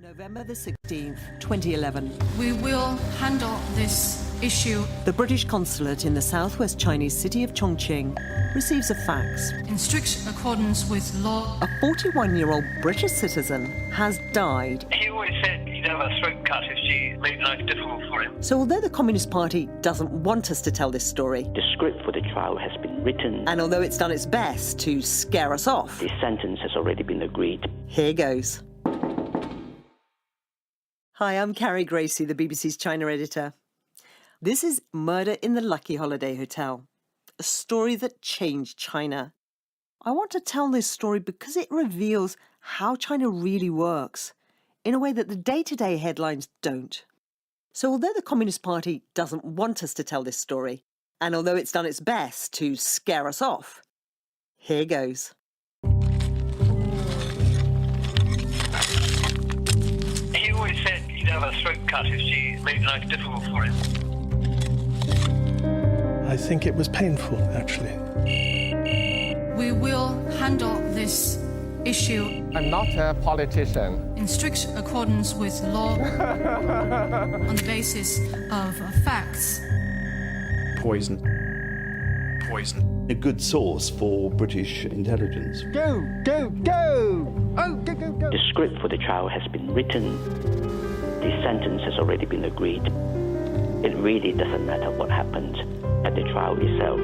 November the 16th, 2011. We will handle this issue. The British consulate in the southwest Chinese city of Chongqing receives a fax. In strict accordance with law. A 41-year-old British citizen has died. He always said he'd have a throat cut if she made life difficult for him. So although the Communist Party doesn't want us to tell this story, the script for the trial has been written. And although it's done its best to scare us off, the sentence has already been agreed. Here goes. Hi, I'm Carrie Gracie, the BBC's China editor. This is Murder in the Lucky Holiday Hotel, a story that changed China. I want to tell this story because it reveals how China really works, in a way that the day-to-day headlines don't. So although the Communist Party doesn't want us to tell this story, and although it's done its best to scare us off, here goes. He always said he'd have a throat cut if she made life difficult for him. I think it was painful, actually. We will handle this issue. I'm not a politician. In strict accordance with law, on the basis of facts. Poison. A good source for British intelligence. Go! Oh, go! The script for the trial has been written. The sentence has already been agreed. It really doesn't matter what happened at the trial itself.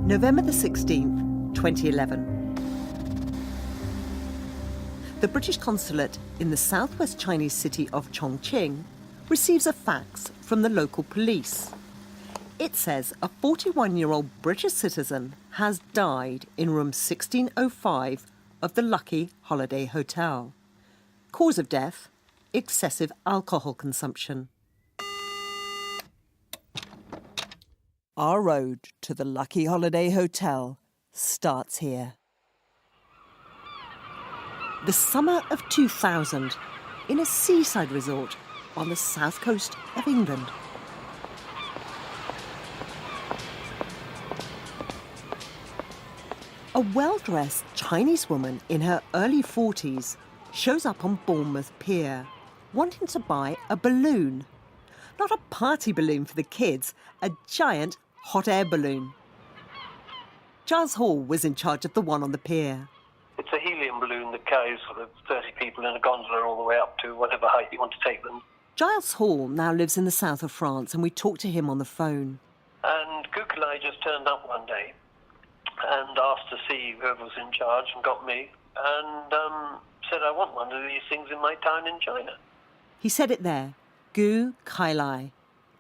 November the 16th, 2011. The British consulate in the southwest Chinese city of Chongqing receives a fax from the local police. It says a 41-year-old British citizen has died in room 1605 of the Lucky Holiday Hotel. Cause of death, excessive alcohol consumption. Our road to the Lucky Holiday Hotel starts here. The summer of 2000, in a seaside resort on the south coast of England. A well-dressed Chinese woman in her early 40s shows up on Bournemouth Pier, wanting to buy a balloon. Not a party balloon for the kids, a giant hot air balloon. Giles Hall was in charge of the one on the pier. It's a helium balloon that carries sort of 30 people in a gondola all the way up to whatever height you want to take them. Giles Hall now lives in the south of France, and we talked to him on the phone. And Kukulai just turned up one day and asked to see whoever was in charge and got me and said, I want one of these things in my town in China. He said it there, Kukulai Lai,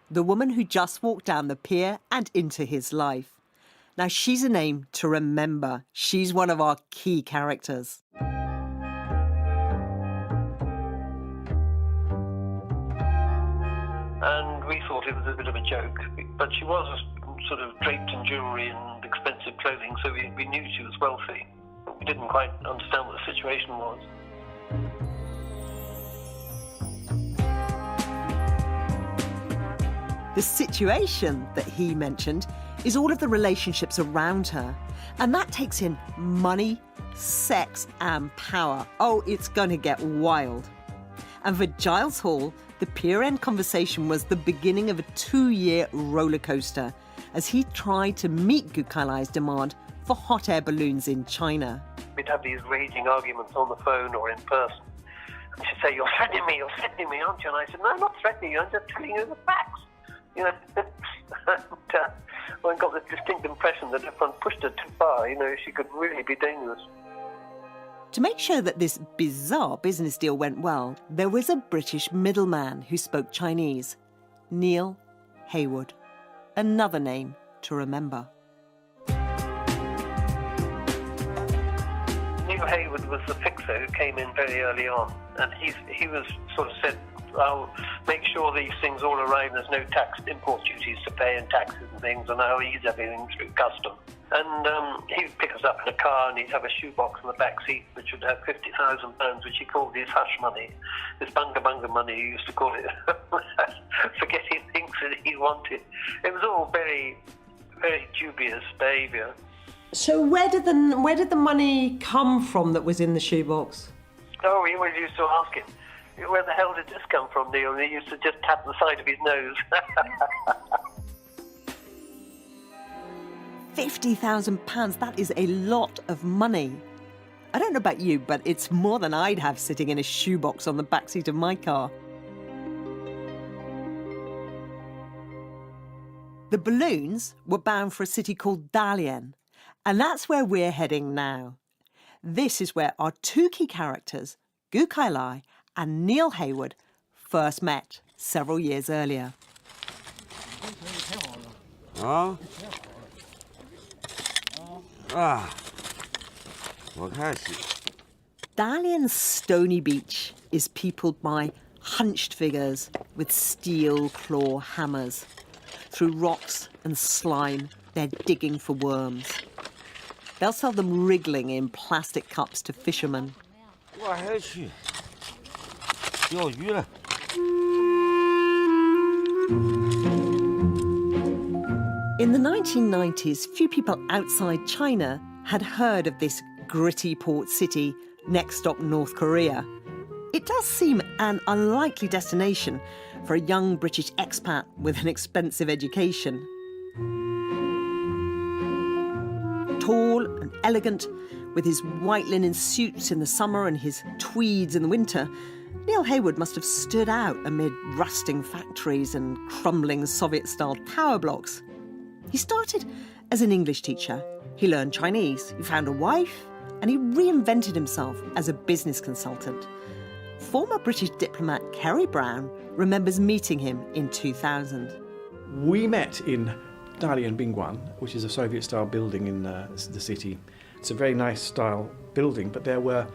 the woman who just walked down the pier and into his life. Now, she's a name to remember. She's one of our key characters. And we thought it was a bit of a joke, but she was sort of draped in jewellery and expensive clothing, so we knew she was wealthy. We didn't quite understand what the situation was. The situation that he mentioned is all of the relationships around her. And that takes in money, sex, and power. Oh, it's going to get wild. And for Giles Hall, the pier-end conversation was the beginning of a 2-year roller coaster as he tried to meet Kukulai's demand for hot air balloons in China. We'd have these raging arguments on the phone or in person. And she'd say, you're threatening me, aren't you? And I said, no, I'm not threatening you, I'm just telling you the facts. You know, I got this distinct impression that if one pushed her too far, she could really be dangerous. To make sure that this bizarre business deal went well, there was a British middleman who spoke Chinese, Neil Heywood, another name to remember. Neil Heywood was the fixer who came in very early on, and he was sort of said, I'll make sure these things all arrive, there's no import duties to pay and taxes and things, and I'll ease everything through custom. And he'd pick us up in a car and he'd have a shoebox in the back seat which would have £50,000, which he called his hush money, this bunga bunga money he used to call it. Forget his wanted. It was all very, very dubious behaviour. So where did the money come from that was in the shoebox? Oh, he always used to ask him, where the hell did this come from, Neil? And he used to just tap the side of his nose. £50,000, that is a lot of money. I don't know about you, but it's more than I'd have sitting in a shoebox on the backseat of my car. The balloons were bound for a city called Dalian, and that's where we're heading now. This is where our two key characters,谷開來and Neil Heywood, first met several years earlier. Dalian's stony beach is peopled by hunched figures with steel claw hammers. Through rocks and slime, they're digging for worms. They'll sell them wriggling in plastic cups to fishermen. In the 1990s, few people outside China had heard of this gritty port city, next stop North Korea. It does seem an unlikely destination for a young British expat with an expensive education. Tall and elegant, with his white linen suits in the summer and his tweeds in the winter, Neil Heywood must have stood out amid rusting factories and crumbling Soviet-style tower blocks. He started as an English teacher. He learned Chinese, he found a wife, and he reinvented himself as a business consultant. Former British diplomat Carrie Brown remembers meeting him in 2000. We met in Dalian Bingguan, which is a Soviet-style building in the city. It's a very nice style building, but there were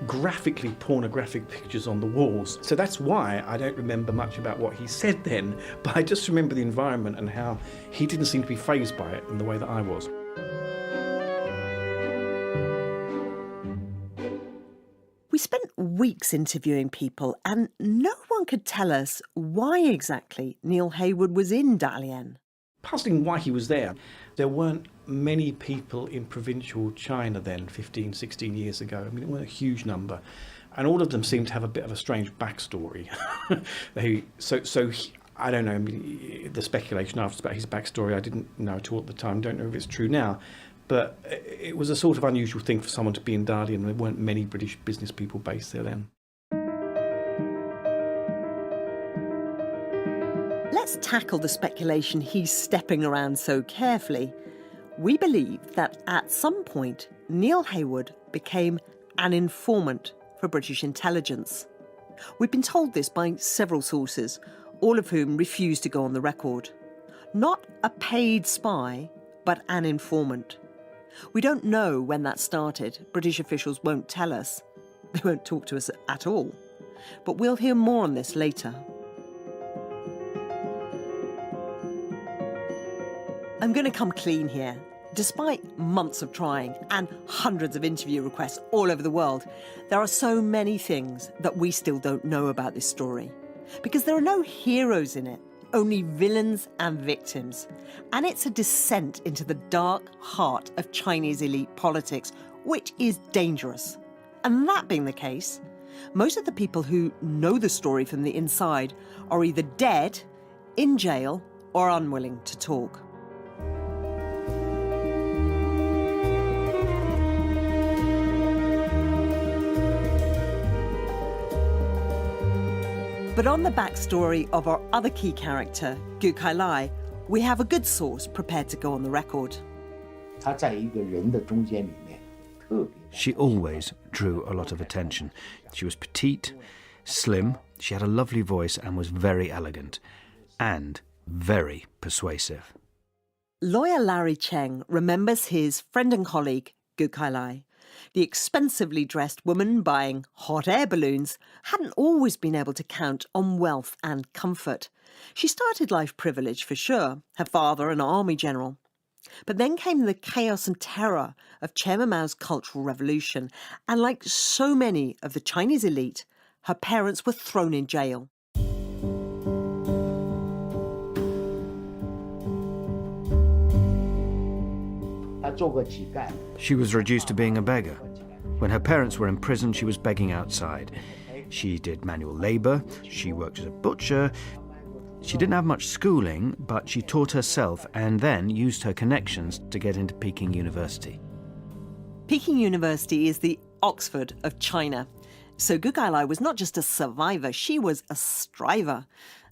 graphically pornographic pictures on the walls. So that's why I don't remember much about what he said then, but I just remember the environment and how he didn't seem to be fazed by it in the way that I was. We spent weeks interviewing people, and no one could tell us why exactly Neil Heywood was in Dalian. Puzzling why he was there. There weren't many people in provincial China then, 15, 16 years ago. I mean, it wasn't a huge number. And all of them seemed to have a bit of a strange backstory. I don't know, I mean, the speculation after about his backstory, I didn't know at all at the time. Don't know if it's true now. But it was a sort of unusual thing for someone to be in Dalian, and there weren't many British business people based there then. Let's tackle the speculation he's stepping around so carefully. We believe that at some point, Neil Heywood became an informant for British intelligence. We've been told this by several sources, all of whom refuse to go on the record. Not a paid spy, but an informant. We don't know when that started. British officials won't tell us. They won't talk to us at all. But we'll hear more on this later. I'm going to come clean here. Despite months of trying and hundreds of interview requests all over the world, there are so many things that we still don't know about this story. Because there are no heroes in it, only villains and victims. And it's a descent into the dark heart of Chinese elite politics, which is dangerous. And that being the case, most of the people who know the story from the inside are either dead, in jail, or unwilling to talk. But on the backstory of our other key character,谷開來, we have a good source prepared to go on the record. She always drew a lot of attention. She was petite, slim, she had a lovely voice and was very elegant, and very persuasive. Lawyer Larry Cheng remembers his friend and colleague,谷開來. The expensively dressed woman buying hot air balloons hadn't always been able to count on wealth and comfort. She started life privileged for sure, her father an army general. But then came the chaos and terror of Chairman Mao's Cultural Revolution, and like so many of the Chinese elite, her parents were thrown in jail. She was reduced to being a beggar. When her parents were in prison, she was begging outside. She did manual labour, she worked as a butcher. She didn't have much schooling, but she taught herself and then used her connections to get into Peking University. Peking University is the Oxford of China. So Gu Kailai was not just a survivor, she was a striver.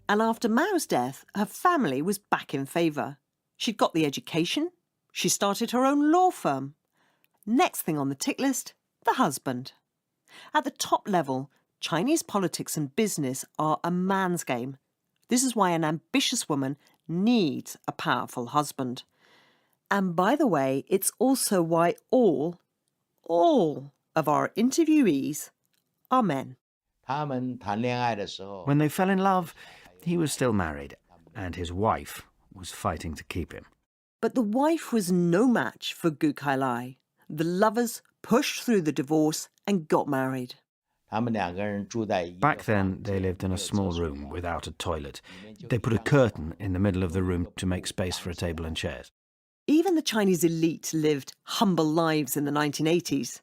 And after Mao's death, her family was back in favour. She'd got the education, she started her own law firm. Next thing on the tick list, the husband. At the top level, Chinese politics and business are a man's game. This is why an ambitious woman needs a powerful husband. And by the way, it's also why all of our interviewees are men. When they fell in love, he was still married, and his wife was fighting to keep him. But the wife was no match for Gu Kailai. The lovers pushed through the divorce and got married. Back then, they lived in a small room without a toilet. They put a curtain in the middle of the room to make space for a table and chairs. Even the Chinese elite lived humble lives in the 1980s.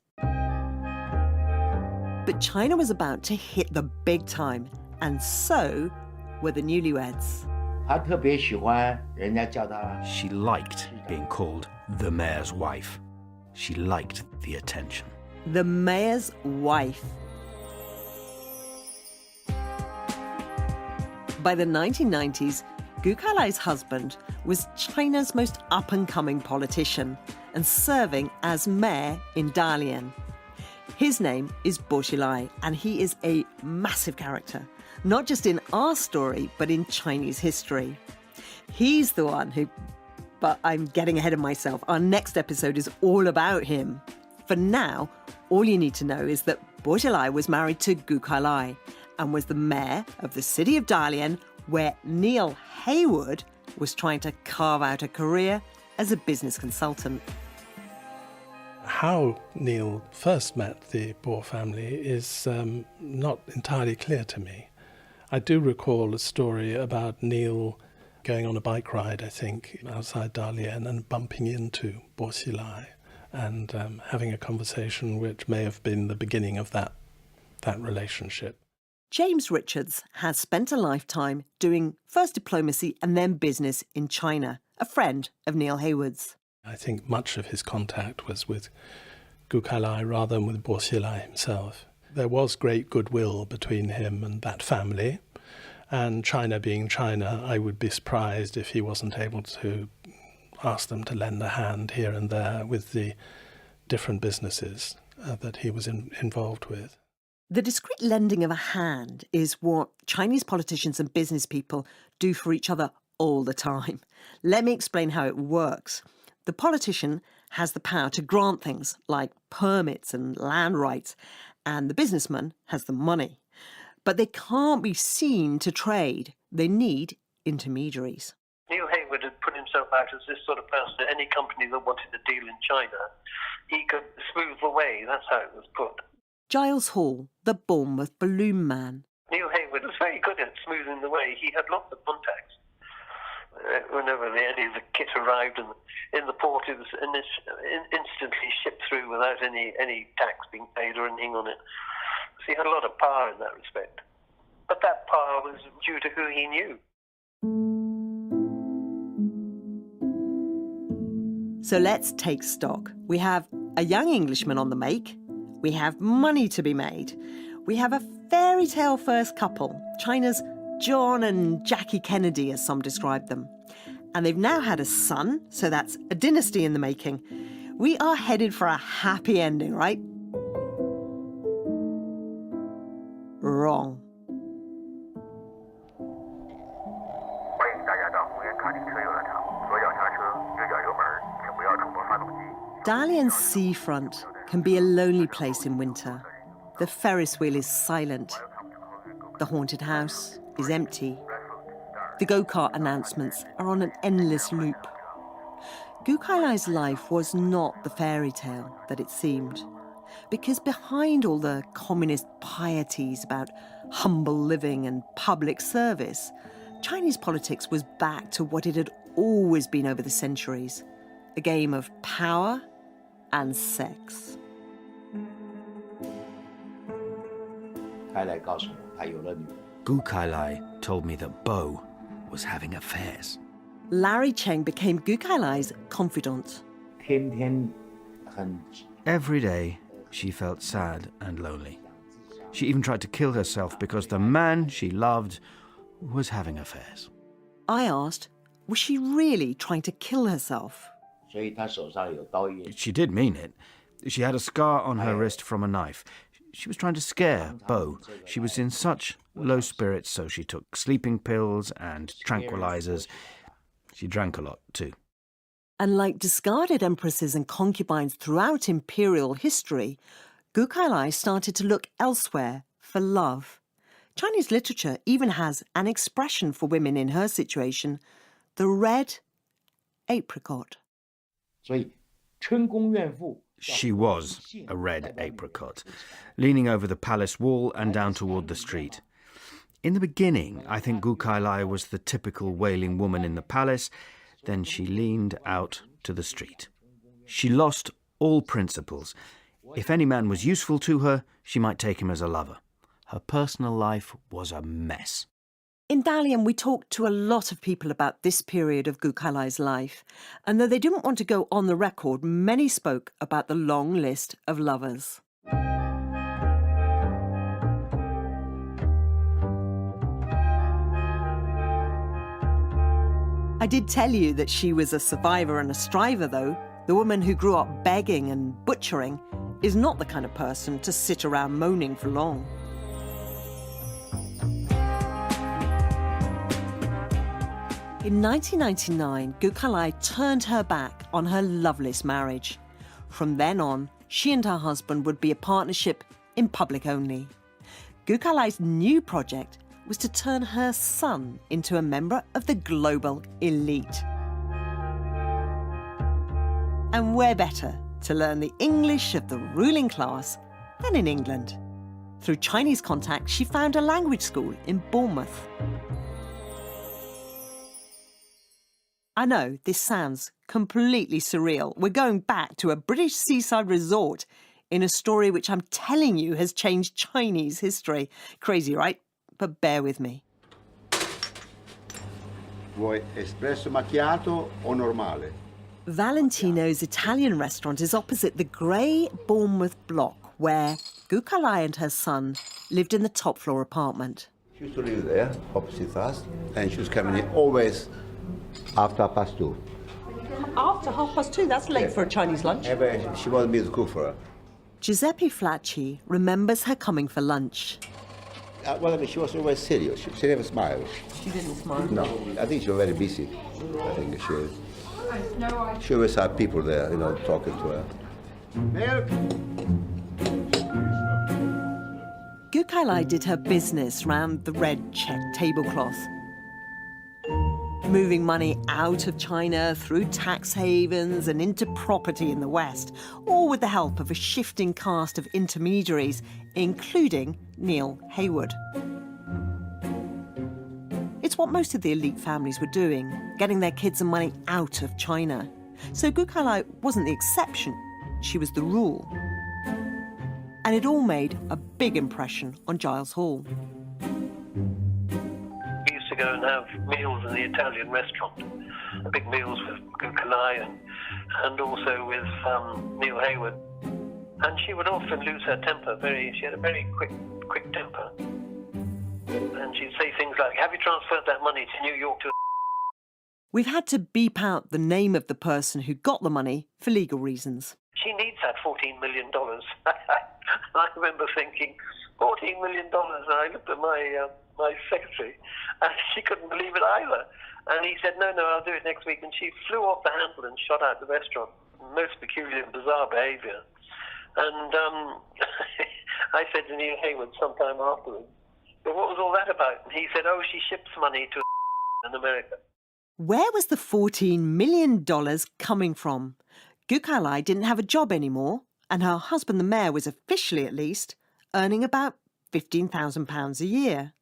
But China was about to hit the big time, and so were the newlyweds. She liked being called the mayor's wife. She liked the attention. The mayor's wife. By the 1990s, Gu Kailai's husband was China's most up-and-coming politician and serving as mayor in Dalian. His name is Bo Xilai, and he is a massive character, not just in our story, but in Chinese history. He's the one who... But I'm getting ahead of myself. Our next episode is all about him. For now, all you need to know is that Bo Xilai was married to Gu Kailai and was the mayor of the city of Dalian, where Neil Heywood was trying to carve out a career as a business consultant. How Neil first met the Bo family is not entirely clear to me. I do recall a story about Neil going on a bike ride, I think, outside Dalian and bumping into Bo Xilai and having a conversation which may have been the beginning of that relationship. James Richards has spent a lifetime doing first diplomacy and then business in China, a friend of Neil Heywood's. I think much of his contact was with Gu Kailai rather than with Bo Xilai himself. There was great goodwill between him and that family, and China being China, I would be surprised if he wasn't able to ask them to lend a hand here and there with the different businesses that he was involved with. The discreet lending of a hand is what Chinese politicians and business people do for each other all the time. Let me explain how it works. The politician has the power to grant things like permits and land rights, and the businessman has the money. But they can't be seen to trade. They need intermediaries. Neil Heywood had put himself out as this sort of person that any company that wanted a deal in China, he could smooth the way. That's how it was put. Giles Hall, the Bournemouth balloon man. Neil Heywood was very good at smoothing the way. He had lots of contacts. Whenever any of the kit arrived in the port, it was instantly shipped through without any tax being paid or anything on it. So he had a lot of power in that respect. But that power was due to who he knew. So let's take stock. We have a young Englishman on the make. We have money to be made. We have a fairy tale first couple, China's John and Jackie Kennedy, as some describe them. And they've now had a son, so that's a dynasty in the making. We are headed for a happy ending, right? Wrong. Dalian's seafront can be a lonely place in winter. The Ferris wheel is silent. The haunted house is empty. The go-kart announcements are on an endless loop. Gu Kailai's life was not the fairy tale that it seemed, because behind all the communist pieties about humble living and public service, Chinese politics was back to what it had always been over the centuries: a game of power and sex. Gu Kailai told me that Bo was having affairs. Larry Cheng became Gu Kailai's confidant. Every day, she felt sad and lonely. She even tried to kill herself because the man she loved was having affairs. I asked, was she really trying to kill herself? She did mean it. She had a scar on her wrist from a knife. She was trying to scare Bo. She was in such low spirits, so she took sleeping pills and tranquilizers. She drank a lot, too. And like discarded empresses and concubines throughout imperial history, Gu Kailai started to look elsewhere for love. Chinese literature even has an expression for women in her situation, the red apricot. She was a red apricot, leaning over the palace wall and down toward the street. In the beginning, I think Gu Kailai was the typical wailing woman in the palace. Then she leaned out to the street. She lost all principles. If any man was useful to her, she might take him as a lover. Her personal life was a mess. In Dalian, we talked to a lot of people about this period of Gu Kailai's life, and though they didn't want to go on the record, many spoke about the long list of lovers. I did tell you that she was a survivor and a striver, though. The woman who grew up begging and butchering is not the kind of person to sit around moaning for long. In 1999, Gu Kailai turned her back on her loveless marriage. From then on, she and her husband would be a partnership in public only. Gu Kailai's new project was to turn her son into a member of the global elite. And where better to learn the English of the ruling class than in England? Through Chinese contacts, she found a language school in Bournemouth. I know this sounds completely surreal. We're going back to a British seaside resort in a story which I'm telling you has changed Chinese history. Crazy, right? But bear with me. Vuoi espresso macchiato o normale? Valentino's Italian restaurant is opposite the grey Bournemouth block where Gu Kailai and her son lived in the top floor apartment. She used to live there, opposite us, and she was coming in always after 2:30. After 2:30? That's late for a Chinese lunch. She wanted me to cook for her. Giuseppe Flacci remembers her coming for lunch. Well, I mean, she was always serious. She never smiled. She didn't smile? No, I think she was very busy. I think she always had people there, you know, talking to her. Milk. Gu Kailai did her business round the red check tablecloth, moving money out of China through tax havens and into property in the West, all with the help of a shifting cast of intermediaries, including Neil Heywood. It's what most of the elite families were doing, getting their kids and money out of China. So Gu Kailai wasn't the exception, she was the rule. And it all made a big impression on Giles Hall. We used to go and have meals in the Italian restaurant, big meals with Gu Kailai and also with Neil Heywood. And she would often lose her temper. She had a very quick temper. And she'd say things like, "Have you transferred that money to New York to..." We've had to beep out the name of the person who got the money for legal reasons. She needs that $14 million. I remember thinking, $14 million. And I looked at my secretary, and she couldn't believe it either. And he said, no, I'll do it next week. And she flew off the handle and shot out the restaurant. Most peculiar and bizarre behaviour. And I said to Neil Heywood sometime afterwards, "But what was all that about?" And he said, "Oh, she ships money to in America." Where was the $14 million coming from? Gu Kailai didn't have a job anymore, and her husband, the mayor, was officially at least earning about £15,000 a year.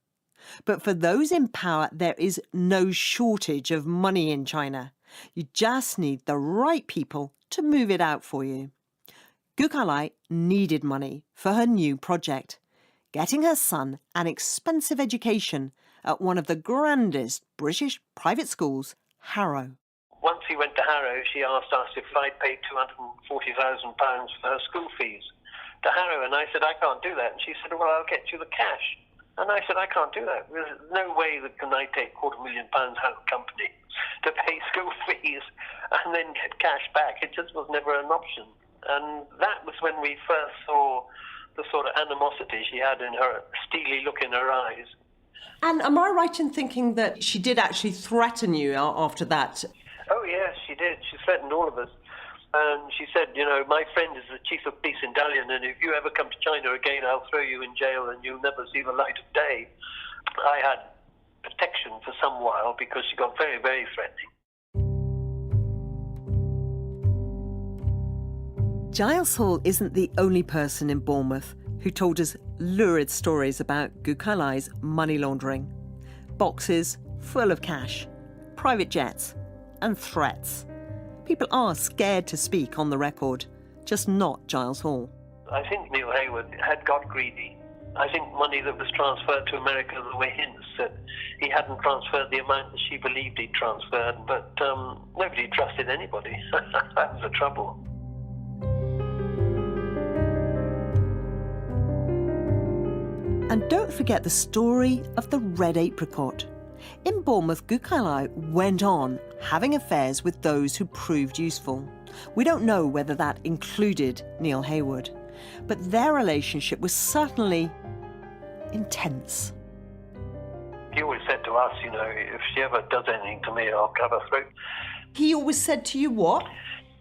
But for those in power, there is no shortage of money in China. You just need the right people to move it out for you.谷開來needed money for her new project, getting her son an expensive education at one of the grandest British private schools, Harrow. Once he went to Harrow, she asked us if I'd pay £240,000 for her school fees to Harrow, and I said, I can't do that. And she said, well, I'll get you the cash. And I said, I can't do that. There's no way that can I take £250,000 out of the company to pay school fees and then get cash back. It just was never an option. And that was when we first saw the sort of animosity she had in her steely look in her eyes. And am I right in thinking that she did actually threaten you after that? Oh, yes, she did. She threatened all of us. And she said, you know, my friend is the chief of police in Dalian, and if you ever come to China again, I'll throw you in jail and you'll never see the light of day. I had protection for some while because she got very, very threatening. Giles Hall isn't the only person in Bournemouth who told us lurid stories about谷開來money laundering. Boxes full of cash, private jets, and threats. People are scared to speak on the record, just not Giles Hall. I think Neil Heywood had got greedy. I think money that was transferred to America, there were hints that he hadn't transferred the amount that she believed he'd transferred, but nobody trusted anybody. That was the trouble. And don't forget the story of the red apricot. In Bournemouth,谷開來went on having affairs with those who proved useful. We don't know whether that included Neil Heywood, but their relationship was certainly intense. He always said to us, you know, if she ever does anything to me, I'll cut her throat. He always said to you what?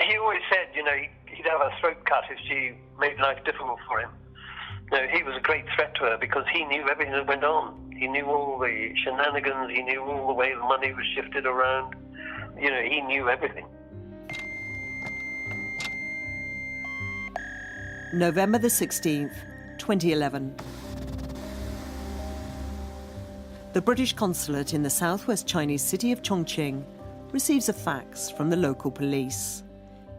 He always said, you know, he'd have her throat cut if she made life difficult for him. No, he was a great threat to her because he knew everything that went on. He knew all the shenanigans, he knew all the way the money was shifted around. You know, he knew everything. November the 16th, 2011. The British consulate in the southwest Chinese city of Chongqing receives a fax from the local police.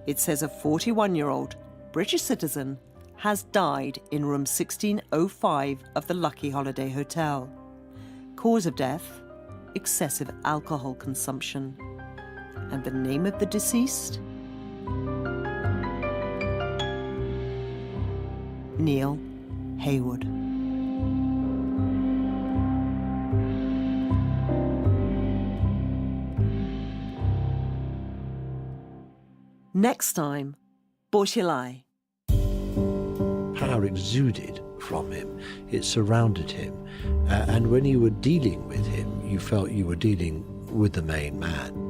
It says a 41-year-old British citizen has died in room 1605 of the Lucky Holiday Hotel. Cause of death, excessive alcohol consumption. And the name of the deceased? Neil Heywood. Next time,薄熙来. Power exuded from him, it surrounded him, and when you were dealing with him, you felt you were dealing with the main man.